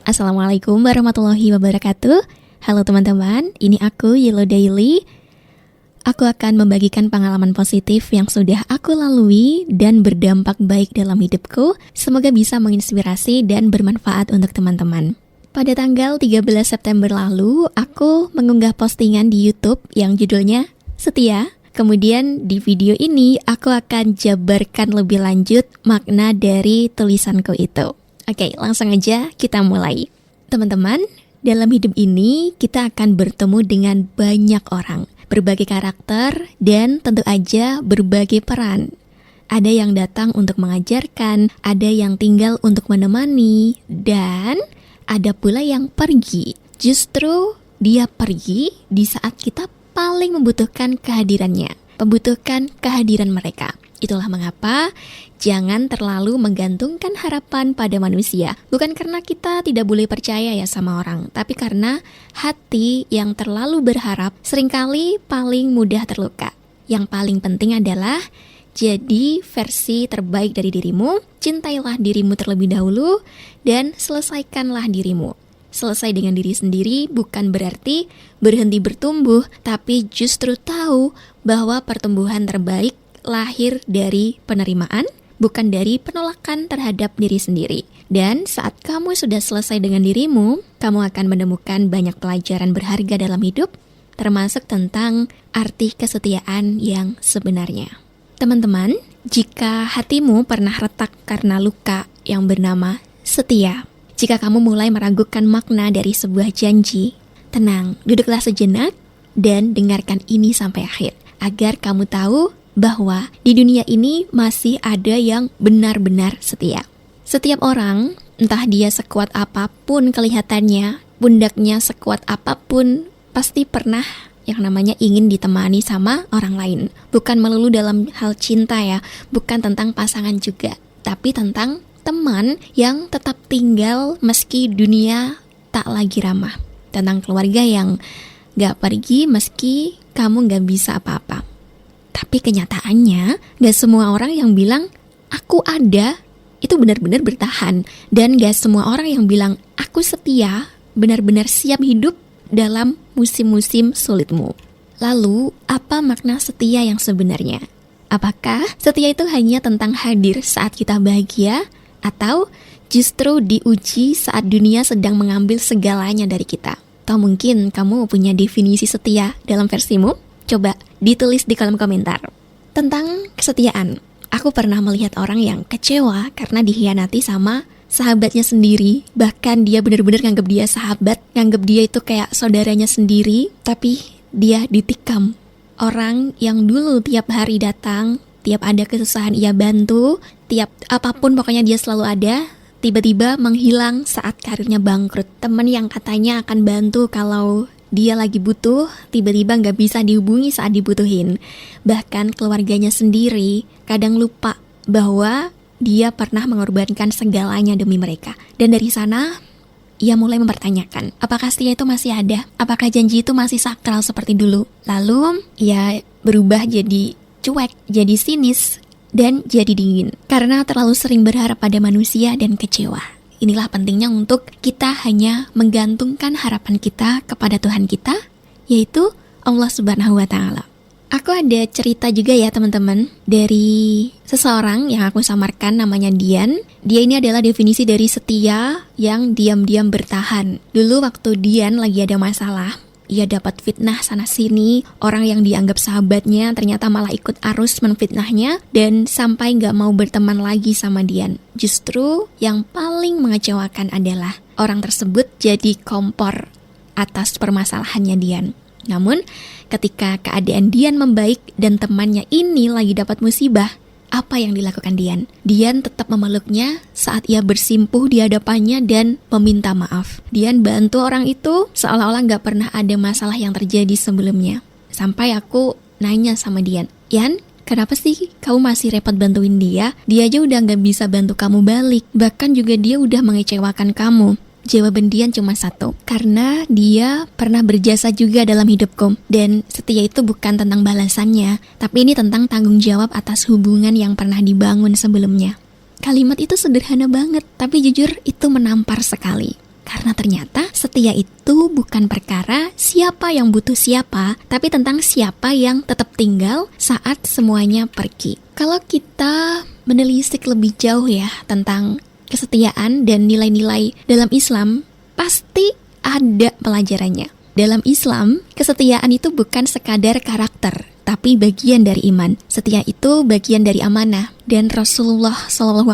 Assalamualaikum warahmatullahi wabarakatuh. Halo teman-teman, ini aku Yellow Daily. Aku akan membagikan pengalaman positif yang sudah aku lalui dan berdampak baik dalam hidupku. Semoga bisa menginspirasi dan bermanfaat untuk teman-teman. Pada tanggal 13 September lalu, aku mengunggah postingan di YouTube yang judulnya Setia. Kemudian di video ini aku akan jabarkan lebih lanjut makna dari tulisanku itu. Oke, langsung aja kita mulai. Teman-teman, dalam hidup ini kita akan bertemu dengan banyak orang, berbagai karakter, dan tentu aja berbagai peran. Ada yang datang untuk mengajarkan, ada yang tinggal untuk menemani, dan ada pula yang pergi. Justru dia pergi di saat kita paling membutuhkan kehadirannya, membutuhkan kehadiran mereka. Itulah mengapa jangan terlalu menggantungkan harapan pada manusia. Bukan karena kita tidak boleh percaya ya sama orang, tapi karena hati yang terlalu berharap seringkali paling mudah terluka. Yang paling penting adalah jadi versi terbaik dari dirimu, cintailah dirimu terlebih dahulu, dan selesaikanlah dirimu. Selesai dengan diri sendiri bukan berarti berhenti bertumbuh, tapi justru tahu bahwa pertumbuhan terbaik lahir dari penerimaan, bukan dari penolakan terhadap diri sendiri. Dan saat kamu sudah selesai dengan dirimu, kamu akan menemukan banyak pelajaran berharga dalam hidup, termasuk tentang arti kesetiaan yang sebenarnya. Teman-teman, jika hatimu pernah retak karena luka yang bernama setia, jika kamu mulai meragukan makna dari sebuah janji, tenang, duduklah sejenak dan dengarkan ini sampai akhir, agar kamu tahu bahwa di dunia ini masih ada yang benar-benar setia. Setiap orang, entah dia sekuat apapun kelihatannya, pundaknya sekuat apapun, pasti pernah yang namanya ingin ditemani sama orang lain. Bukan melulu dalam hal cinta ya, bukan tentang pasangan juga, tapi tentang teman yang tetap tinggal meski dunia tak lagi ramah. Tentang keluarga yang gak pergi meski kamu gak bisa apa-apa. Tapi kenyataannya, gak semua orang yang bilang, aku ada, itu benar-benar bertahan. Dan gak semua orang yang bilang, aku setia, benar-benar siap hidup dalam musim-musim sulitmu. Lalu, apa makna setia yang sebenarnya? Apakah setia itu hanya tentang hadir saat kita bahagia, atau justru diuji saat dunia sedang mengambil segalanya dari kita? Atau mungkin kamu punya definisi setia dalam versimu? Coba ditulis di kolom komentar. Tentang kesetiaan, aku pernah melihat orang yang kecewa karena dikhianati sama sahabatnya sendiri. Bahkan dia benar-benar nganggap dia sahabat, nganggap dia itu kayak saudaranya sendiri, tapi dia ditikam. Orang yang dulu tiap hari datang, tiap ada kesusahan ia bantu, tiap apapun pokoknya dia selalu ada, tiba-tiba menghilang saat karirnya bangkrut. Teman yang katanya akan bantu kalau dia lagi butuh, tiba-tiba gak bisa dihubungi saat dibutuhin. Bahkan keluarganya sendiri kadang lupa bahwa dia pernah mengorbankan segalanya demi mereka. Dan dari sana, ia mulai mempertanyakan, apakah setia itu masih ada? Apakah janji itu masih sakral seperti dulu? Lalu, ia berubah jadi cuek, jadi sinis, dan jadi dingin. Karena terlalu sering berharap pada manusia dan kecewa. Inilah pentingnya untuk kita hanya menggantungkan harapan kita kepada Tuhan kita, yaitu Allah Subhanahu wa Ta'ala. Aku ada cerita juga ya teman-teman, dari seseorang yang aku samarkan namanya Dian. Dia ini adalah definisi dari setia yang diam-diam bertahan. Dulu waktu Dian lagi ada masalah, ia dapat fitnah sana-sini, orang yang dianggap sahabatnya ternyata malah ikut arus menfitnahnya dan sampai gak mau berteman lagi sama Dian. Justru yang paling mengecewakan adalah orang tersebut jadi kompor atas permasalahannya Dian. Namun ketika keadaan Dian membaik dan temannya ini lagi dapat musibah, apa yang dilakukan Dian? Dian tetap memeluknya saat ia bersimpuh di hadapannya dan meminta maaf. Dian bantu orang itu seolah-olah gak pernah ada masalah yang terjadi sebelumnya. Sampai aku nanya sama Dian, Yan, kenapa sih kamu masih repot bantuin dia? Dia aja udah gak bisa bantu kamu balik. Bahkan juga dia udah mengecewakan kamu. Jawaban Dian cuma satu, karena dia pernah berjasa juga dalam hidupku. Dan setia itu bukan tentang balasannya, tapi ini tentang tanggung jawab atas hubungan yang pernah dibangun sebelumnya. Kalimat itu sederhana banget, tapi jujur itu menampar sekali. Karena ternyata setia itu bukan perkara siapa yang butuh siapa, tapi tentang siapa yang tetap tinggal saat semuanya pergi. Kalau kita menelisik lebih jauh ya tentang kesetiaan dan nilai-nilai dalam Islam, pasti ada pelajarannya. Dalam Islam, kesetiaan itu bukan sekadar karakter, tapi bagian dari iman. Setia itu bagian dari amanah, dan Rasulullah SAW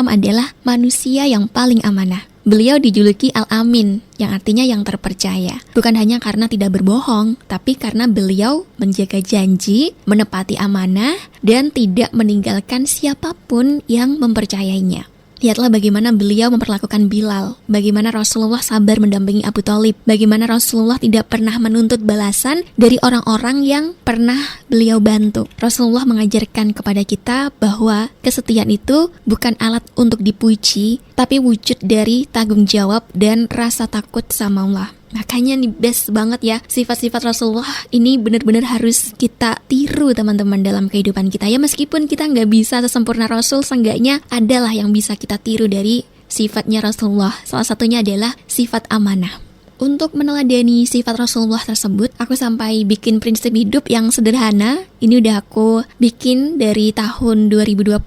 adalah manusia yang paling amanah. Beliau dijuluki Al-Amin, yang artinya yang terpercaya. Bukan hanya karena tidak berbohong, tapi karena beliau menjaga janji, menepati amanah, dan tidak meninggalkan siapapun yang mempercayainya. Lihatlah bagaimana beliau memperlakukan Bilal, bagaimana Rasulullah sabar mendampingi Abu Thalib, bagaimana Rasulullah tidak pernah menuntut balasan dari orang-orang yang pernah beliau bantu. Rasulullah mengajarkan kepada kita bahwa kesetiaan itu bukan alat untuk dipuji, tapi wujud dari tanggung jawab dan rasa takut sama Allah. Makanya nih best banget ya, sifat-sifat Rasulullah ini benar-benar harus kita tiru teman-teman dalam kehidupan kita ya. Meskipun kita nggak bisa sesempurna Rasul, seenggaknya adalah yang bisa kita tiru dari sifatnya Rasulullah. Salah satunya adalah sifat amanah. Untuk meneladani sifat Rasulullah tersebut, aku sampai bikin prinsip hidup yang sederhana. Ini udah aku bikin dari tahun 2020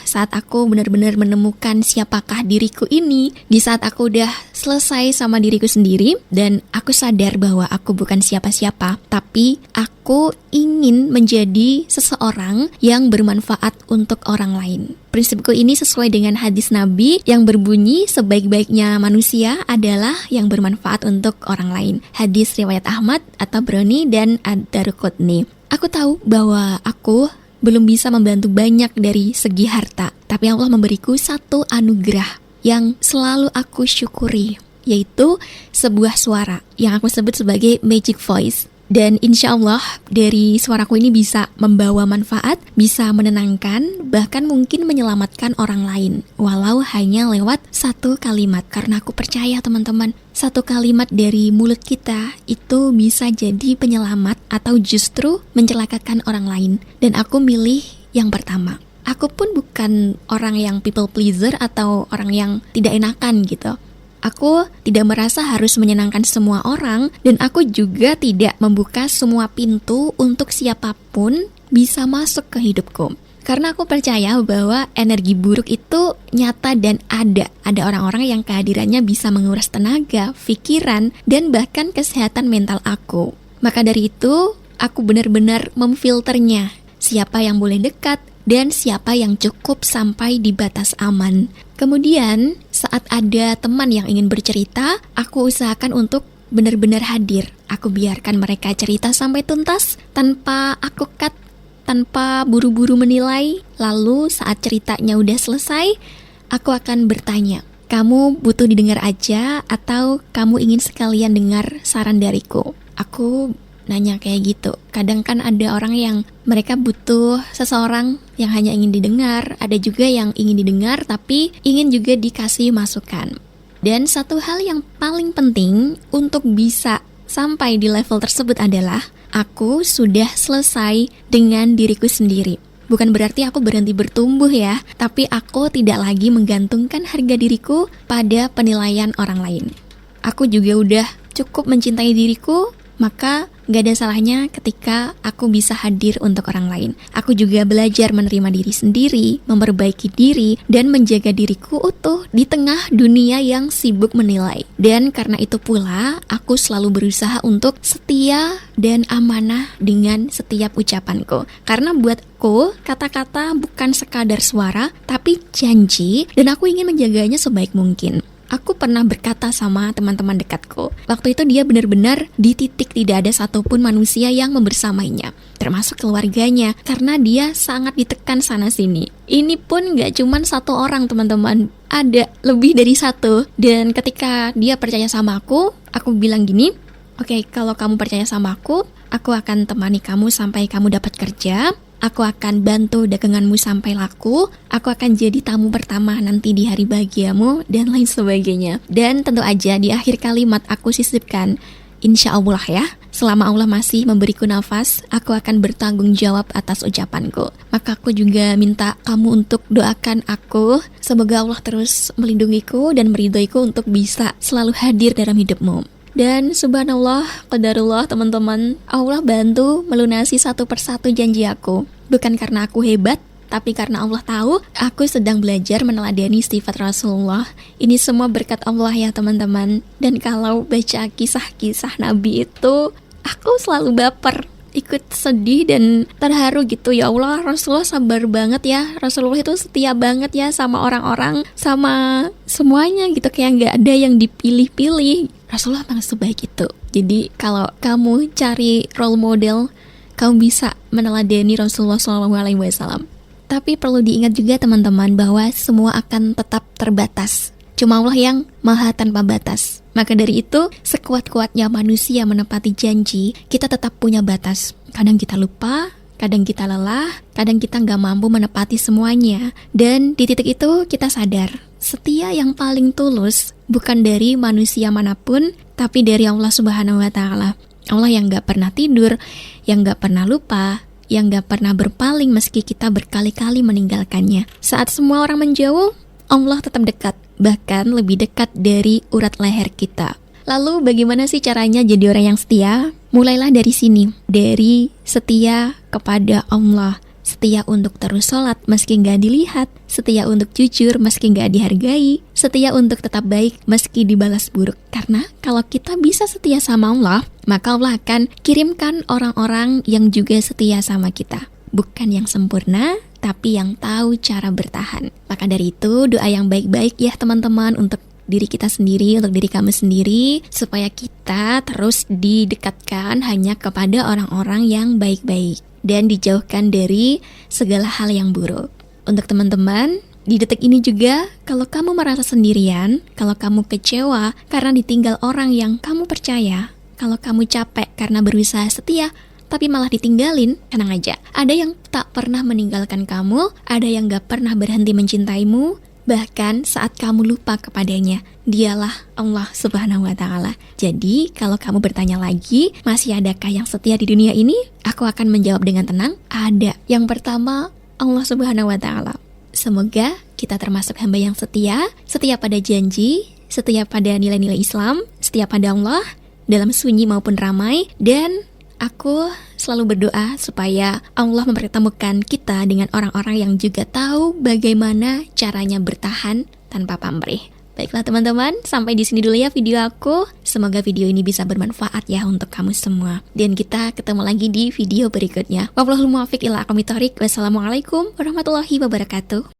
saat aku benar-benar menemukan siapakah diriku ini. Di saat aku udah selesai sama diriku sendiri dan aku sadar bahwa aku bukan siapa-siapa, tapi aku ingin menjadi seseorang yang bermanfaat untuk orang lain. Prinsipku ini sesuai dengan hadis Nabi yang berbunyi sebaik-baiknya manusia adalah yang bermanfaat untuk orang lain. Hadis riwayat Ahmad, At-Tabrani, dan Ad-Darqutni. Aku tahu bahwa aku belum bisa membantu banyak dari segi harta, tapi Allah memberiku satu anugerah yang selalu aku syukuri, yaitu sebuah suara yang aku sebut sebagai magic voice. Dan insya Allah dari suaraku ini bisa membawa manfaat, bisa menenangkan, bahkan mungkin menyelamatkan orang lain, walau hanya lewat satu kalimat. Karena aku percaya teman-teman, satu kalimat dari mulut kita itu bisa jadi penyelamat atau justru mencelakakan orang lain. Dan aku milih yang pertama. Aku pun bukan orang yang people pleaser atau orang yang tidak enakan gitu. Aku tidak merasa harus menyenangkan semua orang, dan aku juga tidak membuka semua pintu untuk siapapun bisa masuk ke hidupku. Karena aku percaya bahwa energi buruk itu nyata dan ada. Ada orang-orang yang kehadirannya bisa menguras tenaga, pikiran, dan bahkan kesehatan mental aku. Maka dari itu, aku benar-benar memfilternya. Siapa yang boleh dekat, dan siapa yang cukup sampai di batas aman. Kemudian, saat ada teman yang ingin bercerita, aku usahakan untuk benar-benar hadir. Aku biarkan mereka cerita sampai tuntas, tanpa aku cut, tanpa buru-buru menilai. Lalu saat ceritanya udah selesai, aku akan bertanya, kamu butuh didengar aja atau kamu ingin sekalian dengar saran dariku? Aku nanya kayak gitu. Kadang kan ada orang yang mereka butuh seseorang yang hanya ingin didengar, ada juga yang ingin didengar tapi ingin juga dikasih masukan. Dan satu hal yang paling penting untuk bisa sampai di level tersebut adalah aku sudah selesai dengan diriku sendiri. Bukan berarti aku berhenti bertumbuh ya, tapi aku tidak lagi menggantungkan harga diriku pada penilaian orang lain. Aku juga udah cukup mencintai diriku, maka gak ada salahnya ketika aku bisa hadir untuk orang lain. Aku juga belajar menerima diri sendiri, memperbaiki diri, dan menjaga diriku utuh di tengah dunia yang sibuk menilai. Dan karena itu pula, aku selalu berusaha untuk setia dan amanah dengan setiap ucapanku. Karena buatku, kata-kata bukan sekadar suara, tapi janji, dan aku ingin menjaganya sebaik mungkin. Aku pernah berkata sama teman-teman dekatku. Waktu itu dia benar-benar di titik tidak ada satupun manusia yang membersamainya, termasuk keluarganya, karena dia sangat ditekan sana-sini. Ini pun gak cuman satu orang teman-teman, ada lebih dari satu. Dan ketika dia percaya sama aku bilang gini, oke, kalau kamu percaya sama aku akan temani kamu sampai kamu dapat kerja. Aku akan bantu daganganmu sampai laku. Aku akan jadi tamu pertama nanti di hari bahagiamu, dan lain sebagainya. Dan tentu aja di akhir kalimat aku sisipkan, Insya Allah ya, selama Allah masih memberiku nafas, aku akan bertanggung jawab atas ucapanku. Maka aku juga minta kamu untuk doakan aku, semoga Allah terus melindungiku dan meridhoiku untuk bisa selalu hadir dalam hidupmu. Dan subhanallah, qadarullah teman-teman, Allah bantu melunasi satu persatu janji aku. Bukan karena aku hebat, tapi karena Allah tahu aku sedang belajar meneladani sifat Rasulullah. Ini semua berkat Allah ya teman-teman. Dan kalau baca kisah-kisah Nabi itu, aku selalu baper, ikut sedih dan terharu gitu. Ya Allah, Rasulullah sabar banget ya. Rasulullah itu setia banget ya sama orang-orang, sama semuanya gitu. Kayak gak ada yang dipilih-pilih. Rasulullah memang sebaik itu. Jadi kalau kamu cari role model, kamu bisa meneladani Rasulullah SAW. Tapi perlu diingat juga teman-teman bahwa semua akan tetap terbatas. Cuma Allah yang maha tanpa batas. Maka dari itu, sekuat-kuatnya manusia menepati janji, kita tetap punya batas. Kadang kita lupa, kadang kita lelah, kadang kita nggak mampu menepati semuanya. Dan di titik itu kita sadar, setia yang paling tulus bukan dari manusia manapun, tapi dari Allah Subhanahu wa Ta'ala. Allah yang nggak pernah tidur, yang nggak pernah lupa, yang gak pernah berpaling meski kita berkali-kali meninggalkannya. Saat semua orang menjauh, Allah tetap dekat, bahkan lebih dekat dari urat leher kita. Lalu bagaimana sih caranya jadi orang yang setia? Mulailah dari sini, dari setia kepada Allah. Setia untuk terus sholat meski gak dilihat, setia untuk jujur meski gak dihargai, setia untuk tetap baik meski dibalas buruk. Karena kalau kita bisa setia sama Allah, maka Allah akan kirimkan orang-orang yang juga setia sama kita. Bukan yang sempurna, tapi yang tahu cara bertahan. Maka dari itu, doa yang baik-baik ya teman-teman untuk diri kita sendiri, untuk diri kamu sendiri, supaya kita terus didekatkan hanya kepada orang-orang yang baik-baik dan dijauhkan dari segala hal yang buruk. Untuk teman-teman, di detik ini juga, kalau kamu merasa sendirian, kalau kamu kecewa karena ditinggal orang yang kamu percaya, kalau kamu capek karena berusaha setia, tapi malah ditinggalin, tenang aja. Ada yang tak pernah meninggalkan kamu, ada yang gak pernah berhenti mencintaimu, bahkan saat kamu lupa kepadanya, dialah Allah Subhanahu wa Ta'ala. Jadi, kalau kamu bertanya lagi, masih adakah yang setia di dunia ini? Aku akan menjawab dengan tenang, ada. Yang pertama, Allah Subhanahu wa Ta'ala. Semoga kita termasuk hamba yang setia, setia pada janji, setia pada nilai-nilai Islam, setia pada Allah, dalam sunyi maupun ramai, dan aku selalu berdoa supaya Allah mempertemukan kita dengan orang-orang yang juga tahu bagaimana caranya bertahan tanpa pamrih. Baiklah teman-teman, sampai di sini dulu ya video aku. Semoga video ini bisa bermanfaat ya untuk kamu semua. Dan kita ketemu lagi di video berikutnya. Wallahul muwaffiq ila aqwamit thoriq. Wassalamualaikum warahmatullahi wabarakatuh.